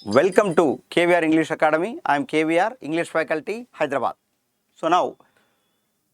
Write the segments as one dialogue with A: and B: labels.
A: Welcome to KVR English Academy. I am KVR English Faculty, Hyderabad. So now,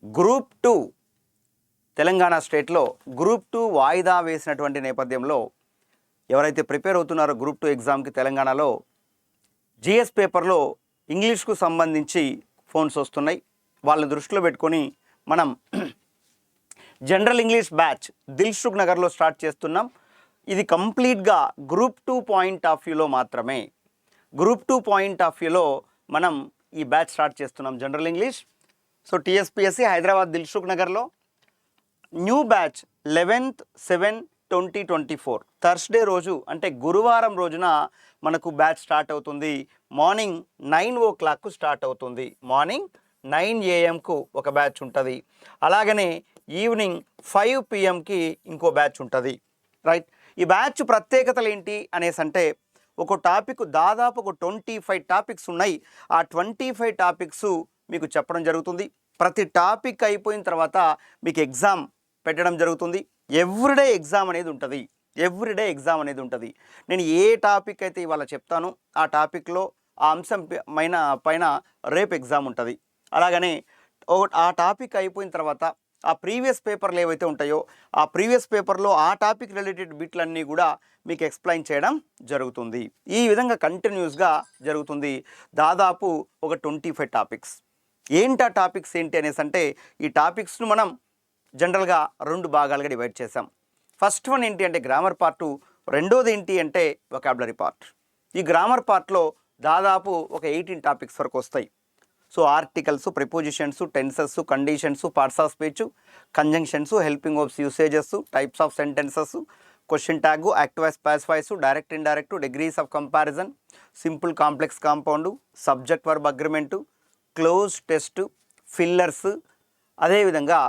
A: Group 2 Telangana స్టేట్లో group 2 వాయిదా వేసినటువంటి నేపథ్యంలో ఎవరైతే ప్రిపేర్ అవుతున్నారో గ్రూప్ 2 ఎగ్జామ్కి తెలంగాణలో జిఎస్ పేపర్లో ఇంగ్లీష్కు సంబంధించి ఫోన్స్ వస్తున్నాయి. వాళ్ళని దృష్టిలో పెట్టుకొని మనం జనరల్ ఇంగ్లీష్ బ్యాచ్ దిల్సుఖ్ నగర్లో స్టార్ట్ చేస్తున్నాం. ఇది కంప్లీట్గా గ్రూప్ 2 పాయింట్ ఆఫ్ వ్యూలో మాత్రమే. గ్రూప్ 2 పాయింట్ ఆఫ్ వ్యూలో మనం ఈ బ్యాచ్ స్టార్ట్ చేస్తున్నాం general English. So TSPSC Hyderabad Dilsukh నగర్లో న్యూ బ్యాచ్ 11/7/2024 థర్స్డే రోజు అంటే గురువారం రోజున మనకు బ్యాచ్ స్టార్ట్ అవుతుంది. మార్నింగ్ 9 o'clock స్టార్ట్ అవుతుంది. మార్నింగ్ 9 AM ఒక బ్యాచ్ ఉంటుంది. అలాగనే ఈవినింగ్ 5 PM ఇంకో బ్యాచ్ ఉంటుంది. రైట్, ఈ బ్యాచ్ ప్రత్యేకతలు ఏంటి అనేసి అంటే ఒక టాపిక్ దాదాపు ఒక 25 టాపిక్స్ ఉన్నాయి. ఆ 25 టాపిక్స్ మీకు చెప్పడం జరుగుతుంది. ప్రతి టాపిక్ అయిపోయిన తర్వాత మీకు ఎగ్జామ్ పెట్టడం జరుగుతుంది. ఎవ్రీడే ఎగ్జామ్ అనేది ఉంటుంది. ఎవ్రీడే ఎగ్జామ్ అనేది ఉంటుంది. నేను ఏ టాపిక్ అయితే ఇవాళ చెప్తానో ఆ టాపిక్లో ఆ అంశం పైన రేపు ఎగ్జామ్ ఉంటుంది. అలాగనే ఆ టాపిక్ అయిపోయిన తర్వాత ఆ ప్రీవియస్ పేపర్లు ఏవైతే ఉంటాయో ఆ ప్రీవియస్ పేపర్లో ఆ టాపిక్ రిలేటెడ్ బిట్లన్నీ కూడా మీకు ఎక్స్ప్లెయిన్ చేయడం జరుగుతుంది. ఈ విధంగా కంటిన్యూస్గా జరుగుతుంది. దాదాపు ఒక 25 టాపిక్స్. ఏంటి ఆ టాపిక్స్ ఏంటి అనేసి అంటే ఈ టాపిక్స్ను మనం జనరల్గా 2 భాగాలుగా డివైడ్ చేసాం. ఫస్ట్ వన్ ఏంటి అంటే గ్రామర్ పార్టు, రెండోది ఏంటి అంటే వొకాబులరీ పార్ట్. ఈ గ్రామర్ పార్ట్లో దాదాపు ఒక 18 టాపిక్స్ వరకు వస్తాయి. So articles, prepositions, tenses, conditions, parts of speech, conjunctions, helping verbs, usages, types of sentences, question tag, active voice, passive voice, direct indirect, degrees of comparison, simple complex compound, subject verb agreement, cloze test, fillers. అదేవిధంగా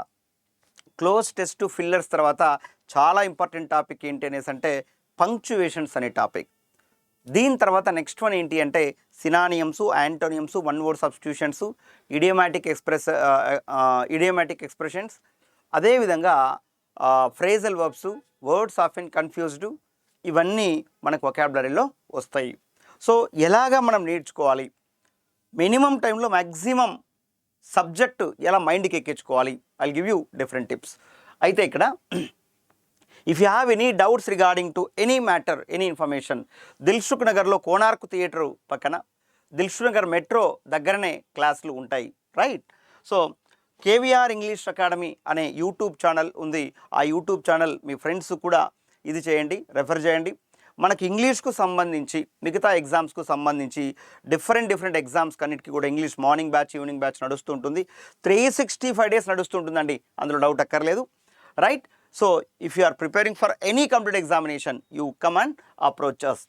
A: cloze test, fillers తర్వాత చాలా important topic ఏంటి అనేసి అంటే punctuations అనే topic. దీని తర్వాత next one ఏంటి అంటే synonyms, antonyms, one word substitutions, idiomatic expressions, అదేవిధంగా phrasal verbs, words often confused, ఇవన్నీ మనకు వొకాబులరీలో వస్తాయి. సో ఎలాగా మనం నేర్చుకోవాలి, మినిమం టైంలో మ్యాక్సిమం సబ్జెక్టు ఎలా మైండ్కి ఎక్కించుకోవాలి, I give you different tips. అయితే ఇక్కడ if you have any doubts regarding to any matter, any information, Dilsukh నగర్లో కోనార్క్ థియేటర్ పక్కన దిల్సుఖ్ నగర్ మెట్రో దగ్గరనే క్లాసులు ఉంటాయి. Right, so KVR English academy అనే యూట్యూబ్ ఛానల్ ఉంది. ఆ యూట్యూబ్ ఛానల్ మీ ఫ్రెండ్స్ కూడా ఇది చేయండి, రెఫర్ చేయండి. మనకి ఇంగ్లీష్కు సంబంధించి మిగతా ఎగ్జామ్స్కు సంబంధించి డిఫరెంట్ ఎగ్జామ్స్ అన్నిటికీ కూడా English morning batch, evening batch నడుస్తుంటుంది. 365 days నడుస్తుంటుందండి, అందులో డౌట్ అక్కర్లేదు. Right, so if you are preparing for any computer examination you come and approach us.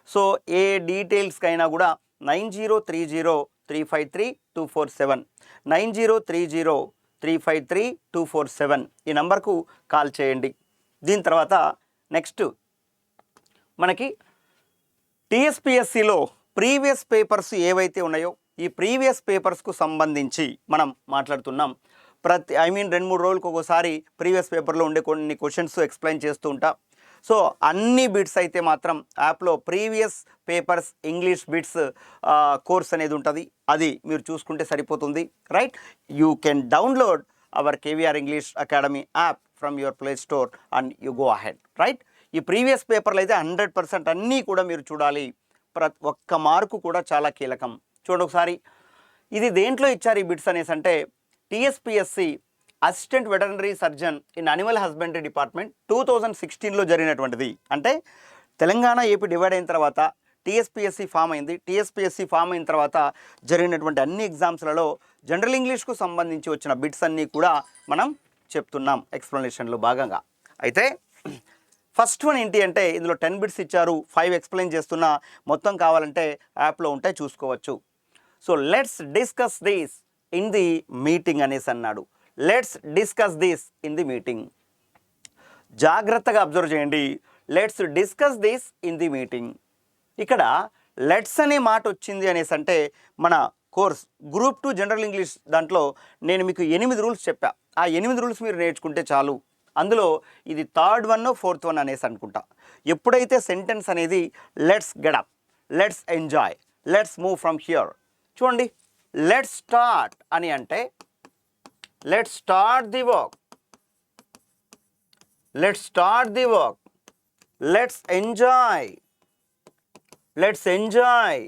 A: So ఏ డీటెయిల్స్కైనా కూడా 9030353247 9030353247 ఈ నంబర్కు కాల్ చేయండి. దీని తర్వాత నెక్స్ట్ మనకి టీఎస్పీఎస్సీలో ప్రీవియస్ పేపర్స్ ఏవైతే ఉన్నాయో ఈ ప్రీవియస్ పేపర్స్కు సంబంధించి మనం మాట్లాడుతున్నాం. 2-3 రోజులకు ఒకసారి ప్రీవియస్ పేపర్లో ఉండే కొన్ని క్వశ్చన్స్ ఎక్స్ప్లెయిన్ చేస్తూ ఉంటా. సో అన్ని బిట్స్ అయితే మాత్రం యాప్లో previous papers English bits course అనేది ఉంటుంది. అది మీరు చూసుకుంటే సరిపోతుంది. Right, you can download hour KVR English academy app from your play store and you go ahead. Right, ఈ ప్రీవియస్ పేపర్లు అయితే 100% అన్నీ కూడా మీరు చూడాలి. ఒక్క మార్కు కూడా చాలా కీలకం. చూడండి ఒకసారి, ఇది దేంట్లో ఇచ్చారు ఈ బిట్స్ అనేసి అంటే TSPSC assistant veterinary surgeon in animal husbandry department 2016లో జరిగినటువంటిది. అంటే తెలంగాణ ఏపీ డివైడ్ అయిన తర్వాత టీఎస్పీఎస్సీ ఫామ్ అయింది. టీఎస్పీఎస్సీ ఫామ్ అయిన తర్వాత జరిగినటువంటి అన్ని ఎగ్జామ్స్లలో జనరల్ ఇంగ్లీష్కు సంబంధించి వచ్చిన బిట్స్ అన్నీ కూడా మనం చెప్తున్నాం ఎక్స్ప్లెనేషన్లో భాగంగా. అయితే ఫస్ట్ వన్ ఏంటి అంటే ఇందులో 10 బిట్స్ ఇచ్చారు, 5 ఎక్స్ప్లెయిన్ చేస్తున్నా. మొత్తం కావాలంటే యాప్లో ఉంటే చూసుకోవచ్చు. So let's discuss this in the meeting అనేసి అన్నాడు. Let's discuss this in the meeting. జాగ్రత్తగా అబ్జర్వ్ చేయండి. Let's discuss this in the meeting. ఇక్కడ లెట్స్ అనే మాట వచ్చింది అనేసి అంటే మన కోర్స్ గ్రూప్ 2 జనరల్ ఇంగ్లీష్ దాంట్లో నేను మీకు 8 రూల్స్ చెప్పా. ఆ 8 రూల్స్ మీరు నేర్చుకుంటే చాలు. అందులో ఇది 3rd 1 4th 1 అనేసి అనుకుంటా. ఎప్పుడైతే సెంటెన్స్ అనేది let's get up, let's enjoy, let's move from here. చూడండి, లెట్స్ స్టార్ట్ అని అంటే let's start the work, let's start the work, let's enjoy, let's enjoy,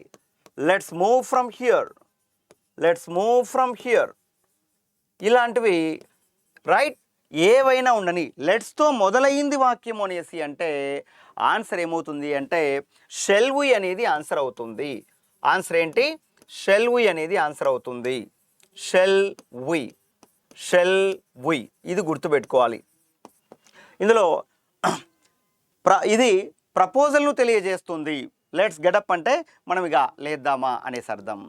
A: let's move from here, let's move from here. ఇలాంటివి right ఏవైనా ఉండని లెట్స్తో మొదలైంది వాక్యం అనేసి అంటే ఆన్సర్ ఏమవుతుంది అంటే షెల్ వి అనేది ఆన్సర్ అవుతుంది. ఆన్సర్ ఏంటి? షెల్ వి అనేది ఆన్సర్ అవుతుంది. షెల్ వి, షెల్ వి, ఇది గుర్తుపెట్టుకోవాలి. ఇందులో ఇది ప్రపోజల్ను తెలియజేస్తుంది. లెట్స్ గెటప్ అంటే మనం ఇక లేద్దామా అనేసి అర్థం.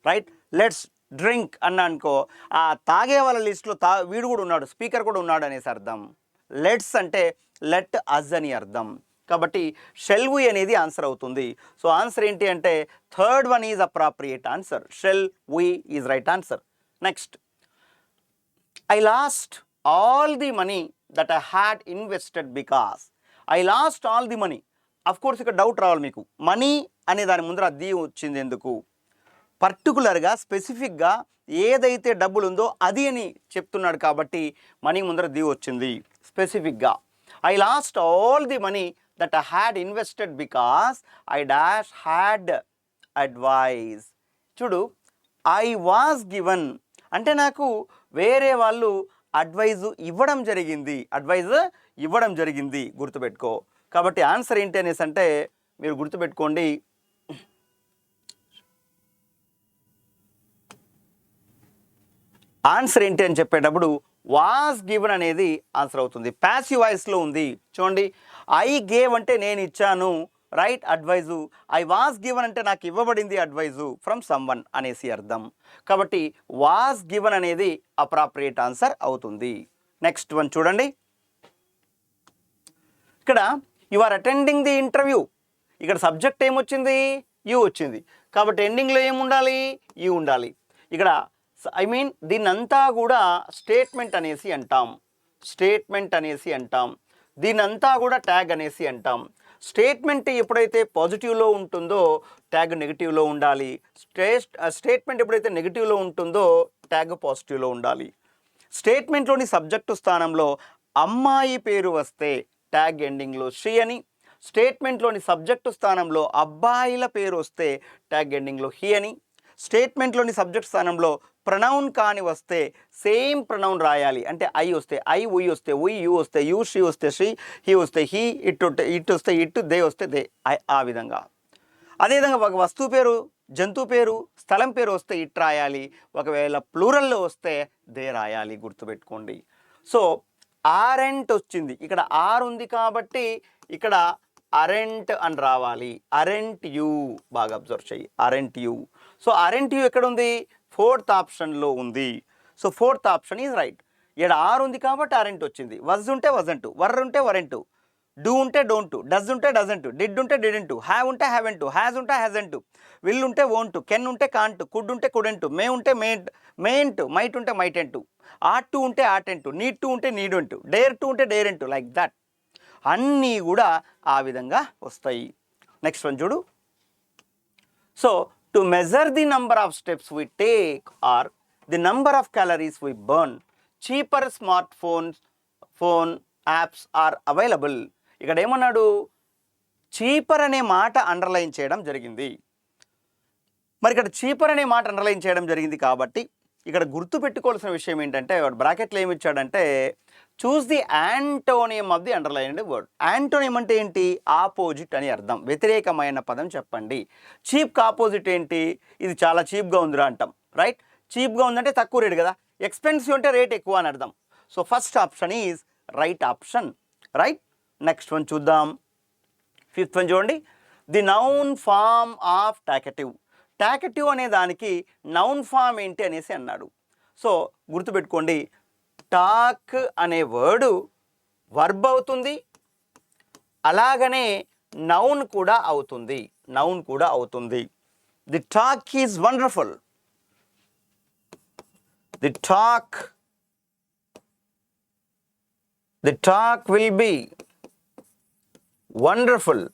A: రైట్, లెట్స్ డ్రింక్ అన్నా అనుకో, ఆ తాగే వాళ్ళ లిస్ట్లో వీడు కూడా ఉన్నాడు, స్పీకర్ కూడా ఉన్నాడు అనేసి అర్థం. లెట్స్ అంటే లెట్ అజ్ అని అర్థం. కాబట్టి షెల్ వి అనేది ఆన్సర్ అవుతుంది. సో ఆన్సర్ ఏంటి అంటే third one is appropriate answer. Shall we is right answer. Next, I lost all the money that I had invested because. I lost all the money. Of course ఇక్కడ doubt రావాలి మీకు, money అనే దాని ముందర అది వచ్చింది ఎందుకు? పర్టికులర్గా స్పెసిఫిక్గా ఏదైతే డబ్బులు ఉందో అది అని చెప్తున్నాడు కాబట్టి మనీ ముందర ది వచ్చింది స్పెసిఫిక్గా. I lost all the money that I had invested because I dash had advise. చూడు, ఐ వాజ్ గివన్ అంటే నాకు వేరే వాళ్ళు అడ్వైజ్ ఇవ్వడం జరిగింది, అడ్వైజ్ ఇవ్వడం జరిగింది, గుర్తుపెట్టుకో. కాబట్టి ఆన్సర్ ఏంటి అనేసి అంటే మీరు గుర్తుపెట్టుకోండి, ఆన్సర్ ఏంటి అని చెప్పేటప్పుడు వాజ్ గివెన్ అనేది ఆన్సర్ అవుతుంది. ప్యాసివ్ వాయిస్లో ఉంది. చూడండి, ఐ గేవ్ అంటే నేను ఇచ్చాను right advise, I was given అంటే నాకు ఇవ్వబడింది అడ్వైజు ఫ్రమ్ సమ్వన్ అనేసి అర్థం. కాబట్టి వాజ్ గివెన్ అనేది అప్రాప్రియేట్ ఆన్సర్ అవుతుంది. నెక్స్ట్ వన్ చూడండి, ఇక్కడ you are attending the interview. ఇక్కడ సబ్జెక్ట్ ఏమొచ్చింది? యూ వచ్చింది. కాబట్టి ఎండింగ్లో ఏముండాలి? యూ ఉండాలి. ఇక్కడ ఐ మీన్ దీన్నంతా కూడా స్టేట్మెంట్ అనేసి అంటాం, స్టేట్మెంట్ అనేసి అంటాం. దీనంతా కూడా ట్యాగ్ అనేసి అంటాం. స్టేట్మెంట్ ఎప్పుడైతే పాజిటివ్లో ఉంటుందో ట్యాగ్ నెగిటివ్లో ఉండాలి. స్టేట్మెంట్ ఎప్పుడైతే నెగిటివ్లో ఉంటుందో ట్యాగ్ పాజిటివ్లో ఉండాలి. స్టేట్మెంట్లోని సబ్జెక్టు స్థానంలో అమ్మాయి పేరు వస్తే ట్యాగ్ ఎండింగ్లో షీ అని, స్టేట్మెంట్లోని సబ్జెక్టు స్థానంలో అబ్బాయిల పేరు వస్తే ట్యాగ్ ఎండింగ్లో హీ అని, స్టేట్మెంట్లోని సబ్జెక్ట్ స్థానంలో ప్రొనౌన్ కాని వస్తే సేమ్ ప్రొనౌన్ రాయాలి. అంటే ఐ వస్తే ఐ, ఉయ్ వస్తే ఉయ్, యూ వస్తే యూ, షీ వస్తే షీ, హీ వస్తే హీ, ఇట్ వస్తే ఇట్, దే వస్తే దే, ఆ విధంగా. అదేవిధంగా ఒక వస్తువు పేరు, జంతువు పేరు, స్థలం పేరు వస్తే ఇట్ రాయాలి. ఒకవేళ ప్లూరల్లో వస్తే దే రాయాలి, గుర్తుపెట్టుకోండి. సో ఆరెంట్ వచ్చింది, ఇక్కడ ఆర్ ఉంది కాబట్టి ఇక్కడ అరెంట్ అని రావాలి. అరెంట్ యూ, బాగా అబ్జర్వ్ చెయ్యి, aren't you. So aren't you ఎక్కడ ఉంది? ఫోర్త్ ఆప్షన్లో ఉంది. So fourth option is right. ఇక్కడ ఆర్ ఉంది కాబట్టి అరెంట్ వచ్చింది. వజ్ ఉంటే వజంటు, వర్ ఉంటే వరెంటు, డూ ఉంటే డోంటు, డజ్ ఉంటే డజంటు, డిడ్ ఉంటే డిడెంటు, హ్యావ్ ఉంటే హ్యావెంటు, హ్యాజ్ ఉంటే హ్యాజెంటు, విల్ ఉంటే వోంటు, కెన్ ఉంటే కాంటు, కుడ్ ఉంటే కుడెంటు, మే ఉంటే మేంటు, మైట్ ఉంటే మైటెంటు, ఆట్ టు ఉంటే ఆటెంటు, నీడ్ టు ఉంటే నీడెంటు, డేర్ టు ఉంటే డేరెంటు, లైక్ దట్. అన్నీ కూడా ఆ విధంగా వస్తాయి. నెక్స్ట్ వన్ చూడు. So to measure the number of steps we take or the number of calories we burn, cheaper smartphone apps are available. ఇక్కడ ఏమన్నాడు? చీపర్ అనే మాట అండర్లైన్ చేయడం జరిగింది. మరి ఇక్కడ చీపర్ అనే మాట అండర్లైన్ చేయడం జరిగింది కాబట్టి ఇక్కడ గుర్తు పెట్టుకోవాల్సిన విషయం ఏంటంటే బ్రాకెట్లో ఏమి ఇచ్చాడంటే choose the antonym of the underlined word. Antonym అంటే ఏంటి? ఆపోజిట్ అని అర్థం. వ్యతిరేకమైన పదం చెప్పండి. చీప్కి ఆపోజిట్ ఏంటి? ఇది చాలా చీప్గా ఉందిరా అంటాం, రైట్? చీప్గా ఉందంటే తక్కువ రేటు కదా. ఎక్స్పెన్సివ్ అంటే రేట్ ఎక్కువ అని అర్థం. So first option is right option, right? Next one చూద్దాం. ఫిఫ్త్ వన్ చూడండి. The noun form of talkative. Talkative అనే దానికి నౌన్ ఫామ్ ఏంటి అనేసి అన్నాడు. సో గుర్తుపెట్టుకోండి, టాక్ అనే వర్డు వర్బ్ అవుతుంది, అలాగనే నౌన్ కూడా అవుతుంది, నౌన్ కూడా అవుతుంది. The talk is wonderful. The talk will be wonderful.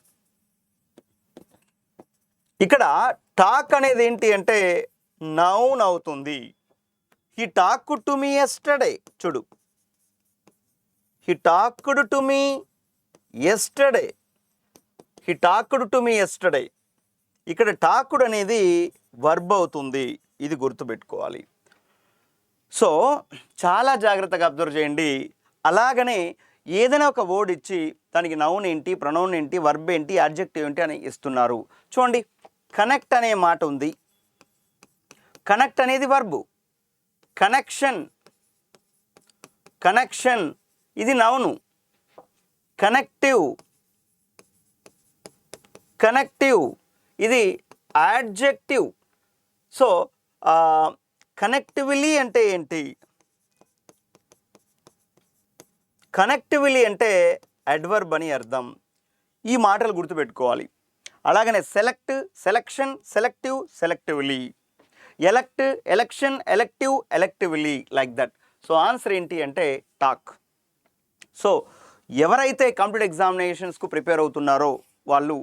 A: ఇక్కడ టాక్ అనేది ఏంటి అంటే నౌన్ అవుతుంది. He talked to me yesterday. చూడు, he talked to me yesterday, he talked to me yesterday. ఇక్కడ టాక్డ్ అనేది వర్బ్ అవుతుంది, ఇది గుర్తుపెట్టుకోవాలి. సో చాలా జాగ్రత్తగా అబ్జర్వ్ చేయండి. అలాగనే ఏదైనా ఒక వర్డ్ ఇచ్చి దానికి నౌన్ ఏంటి, ప్రొనౌన్ ఏంటి, వర్బ్ ఏంటి, అడ్జెక్టివ్ ఏంటి అని ఇస్తున్నారు. చూడండి, కనెక్ట్ అనే మాట ఉంది. కనెక్ట్ అనేది వర్బ్. కనెక్షన్, కనెక్షన్ ఇది నౌను. కనెక్టివ్, కనెక్టివ్ ఇది యాడ్జెక్టివ్. సో కనెక్టివ్లీ అంటే ఏంటి? కనెక్టివ్లీ అంటే అడ్వర్బ్ అని అర్థం. ఈ మాటలు గుర్తుపెట్టుకోవాలి. అలాగనే select, selection, selective, selectively, elect, election, elective, electively, like that. So answer ఏంటి అంటే టాక్. సో ఎవరైతే కాంపిటేటివ్ ఎగ్జామినేషన్స్కు ప్రిపేర్ అవుతున్నారో వాళ్ళు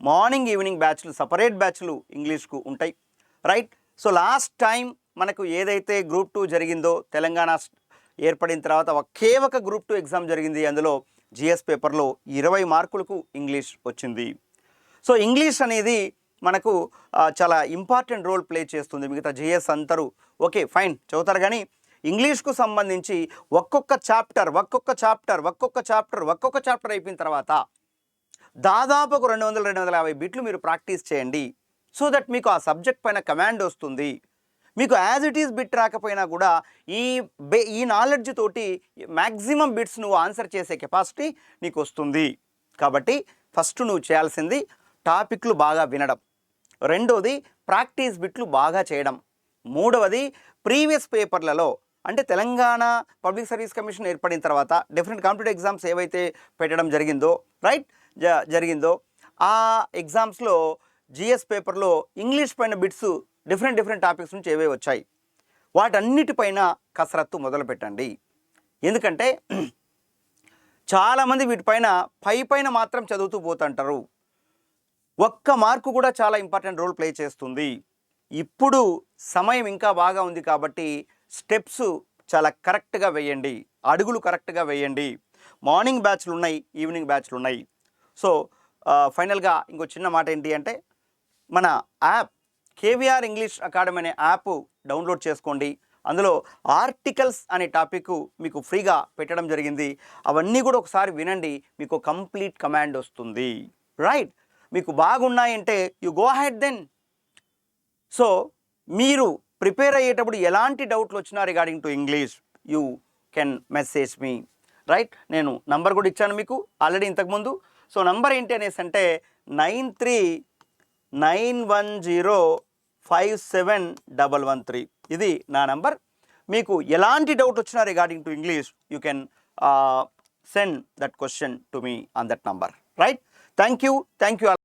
A: మార్నింగ్ ఈవినింగ్ బ్యాచ్లు, సపరేట్ బ్యాచ్లు ఇంగ్లీష్కు ఉంటాయి, రైట్? సో లాస్ట్ టైం మనకు ఏదైతే గ్రూప్ 2 జరిగిందో, తెలంగాణ ఏర్పడిన తర్వాత ఒకే ఒక గ్రూప్ 2 ఎగ్జామ్ జరిగింది. అందులో జిఎస్ పేపర్లో 20 మార్కులకు ఇంగ్లీష్ వచ్చింది. సో ఇంగ్లీష్ అనేది మనకు చాలా ఇంపార్టెంట్ రోల్ ప్లే చేస్తుంది. మిగతా జిఎస్ అందరూ ఓకే ఫైన్ చదువుతారు, కానీ ఇంగ్లీష్కు సంబంధించి ఒక్కొక్క చాప్టర్ అయిపోయిన తర్వాత దాదాపు ఒక 200-250 బిట్లు మీరు ప్రాక్టీస్ చేయండి. సో దట్ మీకు ఆ సబ్జెక్ట్ పైన కమాండ్ వస్తుంది. మీకు యాజ్ ఇట్ ఈస్ బిట్ రాకపోయినా కూడా ఈ నాలెడ్జ్ తోటి మ్యాక్సిమం బిట్స్ నువ్వు ఆన్సర్ చేసే కెపాసిటీ నీకు వస్తుంది. కాబట్టి ఫస్ట్ నువ్వు చేయాల్సింది టాపిక్లు బాగా వినడం, రెండోది ప్రాక్టీస్ బిట్లు బాగా చేయడం, మూడవది ప్రీవియస్ పేపర్లలో అంటే తెలంగాణ పబ్లిక్ సర్వీస్ కమిషన్ ఏర్పడిన తర్వాత డిఫరెంట్ కాంపిటేటివ్ ఎగ్జామ్స్ ఏవైతే పెట్టడం జరిగిందో, రైట్, జరిగిందో ఆ ఎగ్జామ్స్లో జిఎస్ పేపర్లో ఇంగ్లీష్ పైన బిట్స్ డిఫరెంట్ టాపిక్స్ నుంచి ఏవే వచ్చాయి, వాటన్నిటిపైన కసరత్తు మొదలు పెట్టండి. ఎందుకంటే చాలామంది వీటిపైన పైన మాత్రం చదువుతూ పోతుంటారు. ఒక్క మార్కు కూడా చాలా ఇంపార్టెంట్ రోల్ ప్లే చేస్తుంది. ఇప్పుడు సమయం ఇంకా బాగా ఉంది కాబట్టి స్టెప్స్ చాలా కరెక్ట్గా వేయండి, అడుగులు కరెక్ట్గా వేయండి. మార్నింగ్ బ్యాచ్లు ఉన్నాయి, ఈవినింగ్ బ్యాచ్లు ఉన్నాయి. సో ఫైనల్గా ఇంకో చిన్న మాట ఏంటి అంటే మన యాప్ కేవీఆర్ ఇంగ్లీష్ అకాడమీ అనే యాప్ డౌన్లోడ్ చేసుకోండి. అందులో ఆర్టికల్స్ అనే టాపిక్ మీకు ఫ్రీగా పెట్టడం జరిగింది. అవన్నీ కూడా ఒకసారి వినండి, మీకు కంప్లీట్ కమాండ్ వస్తుంది, రైట్? మీకు బాగున్నాయంటే you go ahead then. So మీరు ప్రిపేర్ అయ్యేటప్పుడు ఎలాంటి డౌట్లు వచ్చినా regarding to English you can message me, right? నేను నంబర్ కూడా ఇచ్చాను మీకు ఆల్రెడీ ఇంతకుముందు. సో నంబర్ ఏంటి అనేసి అంటే 9391057113. ఇది నా నంబర్. మీకు ఎలాంటి డౌట్ వచ్చినా regarding to English you can send that question to me on that number, right? Thank you.